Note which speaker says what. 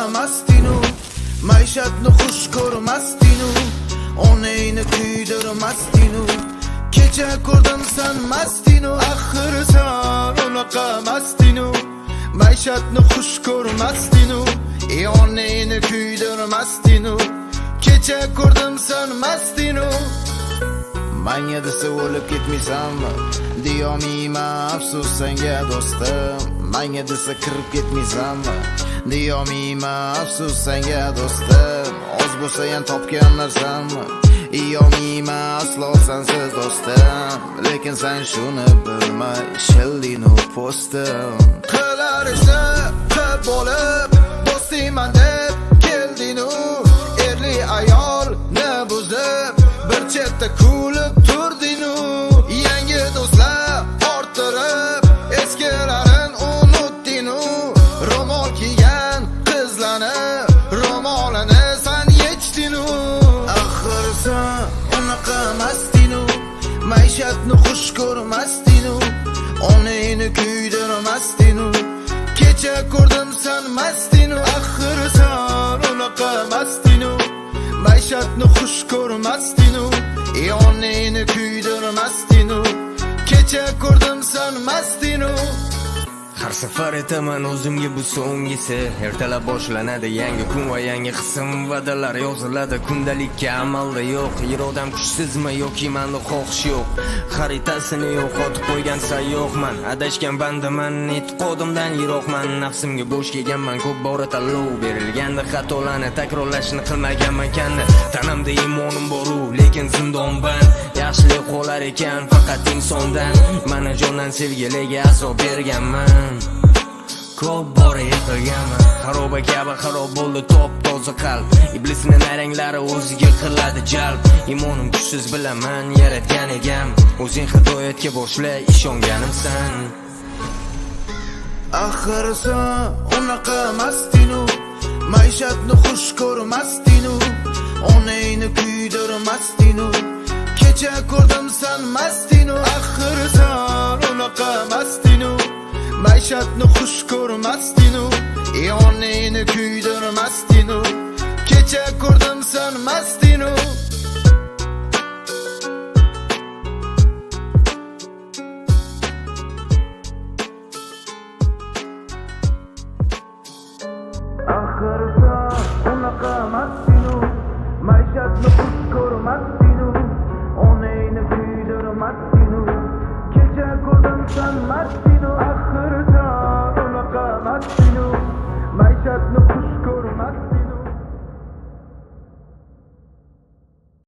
Speaker 1: ko'rmasdinu, maishatni xush ko'rmasdinu, onangni kuydirmasdinu. Kecha ko'rdim san mastinu, axir san unaqa mastinu, maishatni xush ko'rmasdinu, onangni kuydirmasdinu. Kecha ko'rdim san mastinu. Manga desa o'lib ketmaysanmi, deyolmayman afsus senga do'stim. Manga desa kirib ketmaysanmi, deyolmayman afsus senga do'stim. Oz bo'lsa ham topgan narsammi, deyolmayman aslo sensiz do'stim. Lekin sen shuni bilmay shildinu postim. Qilar ishni qilib bo'lib do'stingman deb keldinu, erli ayolni buzib bir chetda kulib turdinu. Yangi do'stlar orttirib eskilarin unutdinu. Ro'mol kiygan qizlarni ro'molini san yechdinu. Axir san unaqa mastinu, maishatni xush ko'rmasdinu, onangni kuydirmasdinu. Kecha ko'rdim san mastinu, axir san unaqa mastinu, maishatni xush ko'rmasdinu, onangni kuydirmasdinu. Kecha ko'rdim san mastinu.
Speaker 2: Har safar aytaman o'zimga bu so'nggisi. Ertalab boshlanadi yangi kun va yangi qism. Va'dalar yoziladi kundalikka, amalda yo'q. Irodam kuchsizmi yoki menda xohish yo'q. Xaritasini yo'qotib qo'ygan sayyohman. Adashgan bandaman, e'tiqodimdan yiroqman. Nafsimga bo'sh kelganman, ko'p bora tanlov berilganda xatolarni takrorlashni qilmaganman kanni. Tanamda imonim bor-u, lekin zindonban. Yaxshilik qolar ekan faqat insondan. Mana jondan sevgilarga azob berganman. Ko'p bora yiqilganman, xaroba kabi xarob bo'ldi top toza qalb. Iblisning naranglari o'ziga qiladi jalb. Imonim kuchsiz bilaman yaratgan egam, o'zing hidoyatga boshla ishonganimsan.
Speaker 1: Axir san unaqa mastinu, maishatni xush ko'rmasdinu, onangni kuydirmasdinu. Kecha ko'rdim san mastinu, axir san unaqa mastinu, maishatni xush ko'rmasdinu, onangni kuydirmasdinu. Kecha ko'rdim san mastinu. Axir san unaqa mastinu, maishatni xush ko'rmasdinu, onangni kuydirmasdinu. Kecha ko'rdim san mastinu, axir san unaqa mastinu, maishatni